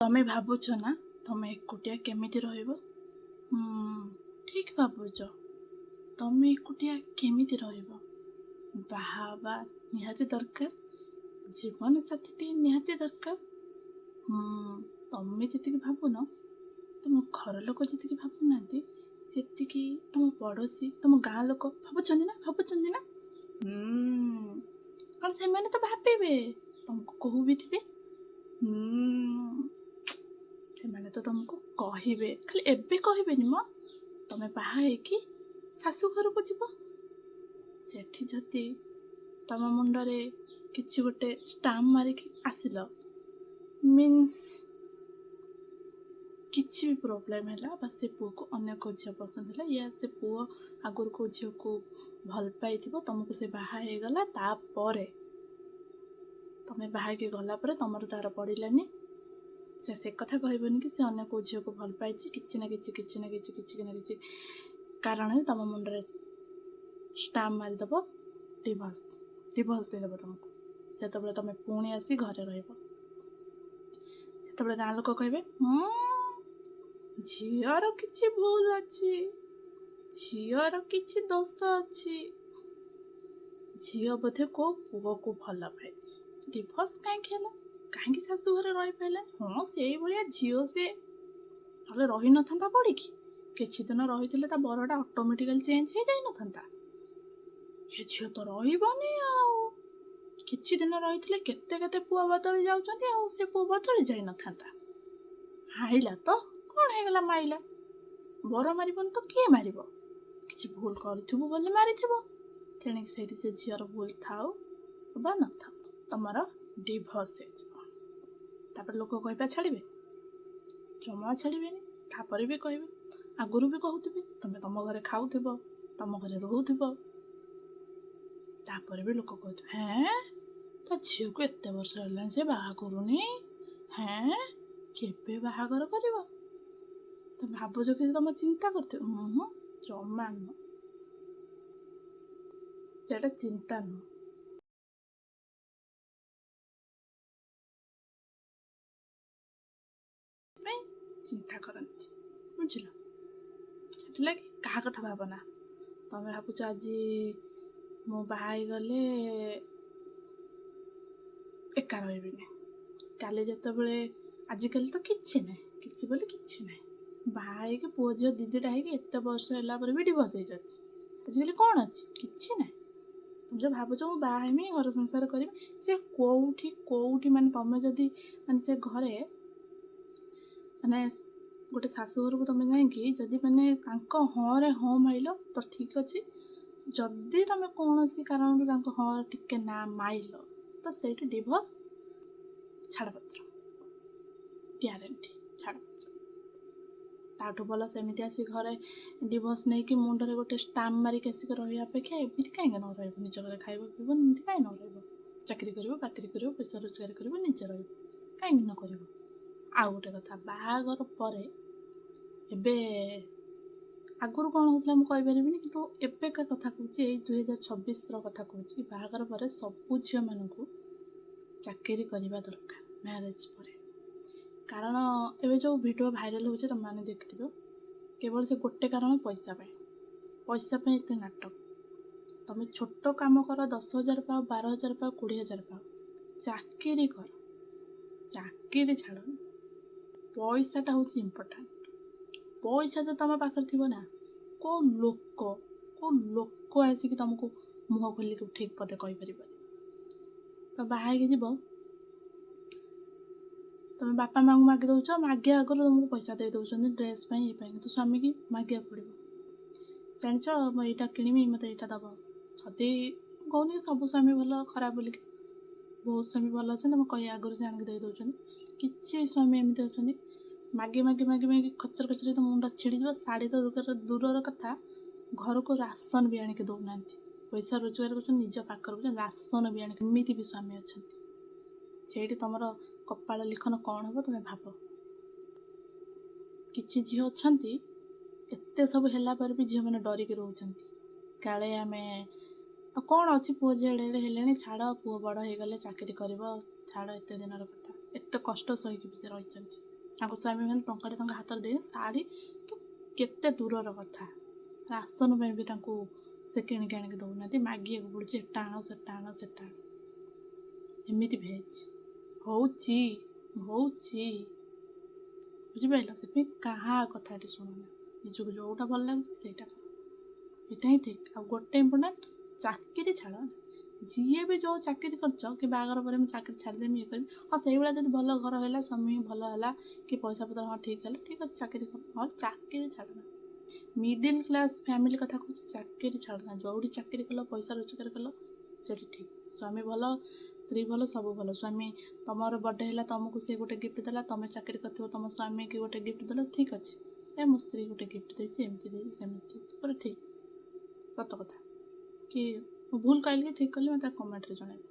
ତମେ ଭାବୁଛ ନା ତମେ ଏକୁଟିଆ କେମିତି ରହିବ? ଠିକ୍ ଭାବୁଛ। ତମେ ଏକୁଟିଆ କେମିତି ରହିବ? ବାହା ହେବା ନିହାତି ଦରକାର, ଜୀବନ ସାଥୀଟି ନିହାତି ଦରକାର। ତମେ ଯେତିକି ଭାବୁନ, ତମ ଘର ଲୋକ ଯେତିକି ଭାବୁନାହାନ୍ତି, ସେତିକି ତମ ପଡ଼ୋଶୀ, ତମ ଗାଁ ଲୋକ ଭାବୁଛନ୍ତି ନା? କ'ଣ ସେମାନେ ତ ଭାବିବେ, ତମକୁ କହୁ ବି ଥିବେ। ସେମାନେ ତ ତମକୁ କହିବେ, ଖାଲି ଏବେ କହିବେନି ମ, ତମେ ବାହା ହେଇକି ଶାଶୁ ଘରକୁ ଯିବ, ସେଠି ଯଦି ତମ ମୁଣ୍ଡରେ କିଛି ଗୋଟେ ଷ୍ଟାମ୍ପ ମାରିକି ଆସିଲ, ମିନ୍ସ କିଛି ବି ପ୍ରୋବ୍ଲେମ୍ ହେଲା ବା ସେ ପୁଅକୁ ଅନ୍ୟ କେଉଁ ଝିଅ ପସନ୍ଦ ହେଲା, ୟା ସେ ପୁଅ ଆଗରୁ କେଉଁ ଝିଅକୁ ଭଲ ପାଇଥିବ, ତମକୁ ସେ ବାହା ହେଇଗଲା, ତାପରେ ତମେ ବାହାହେଇକି ଗଲା ପରେ ତମର ତାର ପଡ଼ିଲାନି, ସେ କଥା କହିବନି କି ସେ ଅନ୍ୟ କେଉଁ ଝିଅକୁ ଭଲ ପାଇଛି, କିଛି ନା କିଛି କାରଣରେ ତମ ମୁଣ୍ଡରେ ଷ୍ଟାମ୍ପ ମାରିଦେବ, ଡିଭୋର୍ସ ଦେଇଦେବ ତମକୁ। ଯେତେବେଳେ ତମେ ପୁଣି ଆସି ଘରେ ରହିବ, ସେତେବେଳେ ଗାଁ ଲୋକ କହିବେ ଝିଅର କିଛି ଭୁଲ ଅଛି, ଝିଅର କିଛି ଦୋଷ ଅଛି, ଝିଅ ବୋଧେ କେଉଁ ପୁଅକୁ ଭଲ ପାଇଛି, ଡିଭୋର୍ସ କାହିଁକି ହେଲା, କାହିଁକି ଶାଶୁ ଘରେ ରହିପାରିଲାନି? ହଁ ସେଇଭଳିଆ ଝିଅ, ସେ ନହେଲେ ରହିନଥାନ୍ତା ପଡ଼ିକି, କିଛି ଦିନ ରହିଥିଲେ ତା ବରଟା ଅଟୋମେଟିକାଲି ଚେଞ୍ଜ ହେଇଯାଇନଥାନ୍ତା? ସେ ଝିଅ ତ ରହିବନି ଆଉ, କିଛି ଦିନ ରହିଥିଲେ କେତେ ପୁଅ ବଦଳି ଯାଉଛନ୍ତି, ଆଉ ସେ ପୁଅ ବଦଳି ଯାଇନଥାନ୍ତା? ମାଇଲା ତ କ'ଣ ହେଇଗଲା, ମାଇଲା, ବର ମାରିବନି ତ କିଏ ମାରିବ? କିଛି ଭୁଲ କରିଥିବୁ ବୋଲି ମାରିଥିବ, ତେଣିକି ସେଇଠି ସେ ଝିଅର ଭୁଲ ଥାଉ ବା ନଥାଉ, ତମର ଡିଭୋର୍ସ ହେଇଯିବ। ତାପରେ ଲୋକ କହିବା ଛାଡ଼ିବେ? ଜମା ଛାଡ଼ିବେନି। ତାପରେ ବି କହିବେ, ଆଗରୁ ବି କହୁଥିବେ, ତମେ ତମ ଘରେ ଖାଉଥିବ, ତମ ଘରେ ରହୁଥିବ, ତାପରେ ବି ଲୋକ କହୁଥିବେ ତା ଝିଅକୁ ଏତେ ବର୍ଷ ହେଲାଣି ସେ ବାହା କରୁନି, କେବେ ବାହାଘର କରିବ? ତମେ ଭାବୁଛ କି ତମ ଚିନ୍ତା କରୁଥିବ? ଜମା ନୁହଁ, ସେଟା ଚିନ୍ତା ନୁହଁ। ଚିନ୍ତା କରନ୍ତି, ବୁଝିଲ? ସେଥିଲାଗି କାହା କଥା ଭାବନା। ତମେ ଭାବୁଛ ଆଜି ମୁଁ ବାହା ହେଇଗଲେ ଏକା ରହିବିନି, କାଲି ଯେତେବେଳେ, ଆଜିକାଲି ତ କିଛି ନାହିଁ, ବାହା ହେଇକି ପୁଅ ଝିଅ ଦିଦିଟା ହେଇକି ଏତେ ବର୍ଷ ହେଲା ପରେ ବି ଡିଭୋର୍ସ ହେଇଯାଉଛି। ଆଜିକାଲି କ'ଣ ଅଛି? କିଛି ନାହିଁ। ତମେ ଯେଉଁ ଭାବୁଛ ମୁଁ ବାହା ହେମି, ଘର ସଂସାର କରିବି, ସେ କୋଉଠି ମାନେ ତମେ ଯଦି ମାନେ ସେ ଘରେ ମାନେ ଗୋଟେ ଶାଶୁ ଘରକୁ ତମେ ଯାଇକି ଯଦି ମାନେ ତାଙ୍କ ହଁରେ ହଁ ମାଇଲ ତ ଠିକ୍ ଅଛି, ଯଦି ତମେ କୌଣସି କାରଣରୁ ତାଙ୍କ ହଁ ଟିକେ ନା ମାଇଲ ତ ସେଇଠି ଡିଭୋର୍ସ, ଛାଡ଼ପତ୍ର, ଗ୍ୟାରେଣ୍ଟି ଛାଡ଼ପତ୍ର। ତାଠୁ ଭଲ ସେମିତି ଆସି ଘରେ ଡିଭୋର୍ସ ନେଇକି ମୁଣ୍ଡରେ ଗୋଟେ ଷ୍ଟାମ୍ପ ମାରିକି ଆସିକି ରହିବା ଅପେକ୍ଷା ଏମିତି କାହିଁକି ନ ରହିବ? ନିଜ ଘରେ ଖାଇବ ପିଇବ, ଏମିତି କାହିଁକି ନ ରହିବ? ଚାକିରି କରିବ, ବାକିରି କରିବ, ପଇସା ରୋଜଗାର କରିବ, ନିଜେ ରହିବ, କାହିଁକି ନ କରିବ? ଆଉ ଗୋଟେ କଥା, ବାହାଘର ପରେ ଏବେ, ଆଗରୁ କ'ଣ ହେଉଥିଲା ମୁଁ କହିପାରିବିନି, କିନ୍ତୁ ଏବେକା କଥା କହୁଛି, ଏଇ 2026ର କଥା କହୁଛି, ବାହାଘର ପରେ ସବୁ ଝିଅମାନଙ୍କୁ ଚାକିରି କରିବା ଦରକାର ମ୍ୟାରେଜ୍ ପରେ। କାରଣ ଏବେ ଯେଉଁ ଭିଡ଼ିଓ ଭାଇରାଲ୍ ହେଉଛି ତୁମମାନେ ଦେଖିଥିବ, କେବଳ ସେ ଗୋଟେ କାରଣ, ପଇସା ପାଇଁ ଏତେ ନାଟକ। ତମେ ଛୋଟ କାମ କର, 10,000 ପାଅ, 12,000 ପାଅ, 20,000 ପାଅ, ଚାକିରି କର, ଚାକିରି ଛାଡ଼, ପଇସାଟା ହେଉଛି ଇମ୍ପୋର୍ଟାଣ୍ଟ। ପଇସା ଯଦି ତମ ପାଖରେ ଥିବ ନା, କେଉଁ ଲୋକ ଆସିକି ତମକୁ ମୁହଁ ଖୋଲିକି ଠିକ୍ ପଦେ କହିପାରିବନି। ତ ବାହା ହେଇକି ଯିବ, ତମେ ବାପା ମାଆଙ୍କୁ ମାଗି ଦେଉଛ, ମାଗିବା ଆଗରୁ ତମକୁ ପଇସା ଦେଇ ଦେଉଛନ୍ତି ଡ୍ରେସ୍ ପାଇଁ, ଏ ପାଇଁ, କିନ୍ତୁ ସ୍ୱାମୀକି ମାଗିବାକୁ ପଡ଼ିବ। ଜାଣିଛ ମୁଁ ଏଇଟା କିଣିବି, ମୋତେ ଏଇଟା ଦେବ। ଯଦି କହୁନି ସବୁ ସ୍ୱାମୀ ଭଲ ଖରାପ ବୋଲିକି, ବହୁତ ସ୍ୱାମୀ ଭଲ ଅଛନ୍ତି, ତମ କହିବା ଆଗରୁ ସେ ଆଣିକି ଦେଇ ଦେଉଛନ୍ତି। କିଛି ସ୍ୱାମୀ ଏମିତି ଅଛନ୍ତି, ମାଗି ଖଚର ତ ମୁଣ୍ଡ ଛିଡ଼ିଯିବ, ଶାଢ଼ୀ ତ ଦୂରର କଥା, ଘରକୁ ରାସନ ବି ଆଣିକି ଦେଉନାହାନ୍ତି। ପଇସା ରୋଜଗାର କରୁଛନ୍ତି, ନିଜ ପାଖରେ କରୁଛନ୍ତି, ରାସନ ବି ଆଣିକି, ଏମିତି ବି ସ୍ୱାମୀ ଅଛନ୍ତି। ସେଇଠି ତମର କପାଳ ଲିଖନ କ'ଣ ହେବ ତୁମେ ଭାବ। କିଛି ଝିଅ ଅଛନ୍ତି, ଏତେ ସବୁ ହେଲା ପରେ ବି ଝିଅମାନେ ଡରିକି ରହୁଛନ୍ତି, କାଳେ ଆମେ ଆଉ କ'ଣ ଅଛି, ପୁଅ ଝିଅ ଏଡ଼େ ହେଲେଣି, ଛାଡ଼, ପୁଅ ବଡ଼ ହେଇଗଲେ ଚାକିରି କରିବ, ଛାଡ଼, ଏତେ ଦିନର କଥା, ଏତେ କଷ୍ଟ ସହିକି ବି ସେ ରହିଛନ୍ତି। ତାଙ୍କ ସ୍ୱାମୀ ମାନେ ଟଙ୍କାଟେ ତାଙ୍କ ହାତରେ ଦେଇ ଶାଢ଼ୀ ତ କେତେ ଦୂରର କଥା, ରାସନ ପାଇଁ ବି ତାଙ୍କୁ ସେ କିଣିକି ଆଣିକି ଦେଉନାହାନ୍ତି, ମାଗିବାକୁ ପଡ଼ୁଛି ଏଟା ଆଣ ସେଟା ଆଣ ସେଟା ଆଣ। ଏମିତି ବି ହେଇଛି, ହଉଛି ବୁଝିପାରିଲ। ସେଥିପାଇଁ କାହା କଥା ଏଠି ଶୁଣୁନା, ନିଜକୁ ଯୋଉଟା ଭଲ ଲାଗୁଛି ସେଇଟା କର, ଏଇଟା ହିଁ ଠିକ୍। ଆଉ ଗୋଟେ ଇମ୍ପୋର୍ଟାଣ୍ଟ, ଚାକିରି ଛାଡ଼। ଯିଏ ବି ଯୋଉ ଚାକିରି କରିଛ କି ବାହାଘର ପରେ ମୁଁ ଚାକିରି ଛାଡ଼ିଦେମି ଇଏ କରିବି, ହଁ ସେଇଭଳିଆ ଯଦି ଭଲ ଘର ହେଲା, ସ୍ୱାମୀ ଭଲ ହେଲା କି ପଇସା ପତ୍ର ହଁ ଠିକ୍ ହେଲା, ଠିକ୍ ଅଛି ଚାକିରି କର, ହଁ ଚାକିରି ଛାଡ଼ନା। ମିଡ଼ିଲ୍ କ୍ଲାସ୍ ଫ୍ୟାମିଲି କଥା କହୁଛି, ଚାକିରି ଛାଡ଼ନା। ଯୋଉଠି ଚାକିରି କଲ, ପଇସା ରୋଜଗାର କଲ, ସେଠି ଠିକ୍। ସ୍ୱାମୀ ଭଲ, ସ୍ତ୍ରୀ ଭଲ, ସବୁ ଭଲ। ସ୍ୱାମୀ ତମର ବର୍ଥଡେ ହେଲା, ତମକୁ ସେ ଗୋଟେ ଗିଫ୍ଟ ଦେଲା, ତମେ ଚାକିରି କରିଥିବ, ତମ ସ୍ୱାମୀ କି ଗୋଟେ ଗିଫ୍ଟ ଦେଲା, ଠିକ୍ ଅଛି। ମୋ ସ୍ତ୍ରୀ ଗୋଟେ ଗିଫ୍ଟ ଦେଇଛି, ଏମିତି ଦେଇଛି ସେମିତି, ପୁରା ଠିକ୍, ସତ କଥା। କି ମୁଁ ଭୁଲ କହିଲି କି ଠିକ୍ କଲି, ମୋତେ କମେଣ୍ଟରେ ଜଣାଇବ।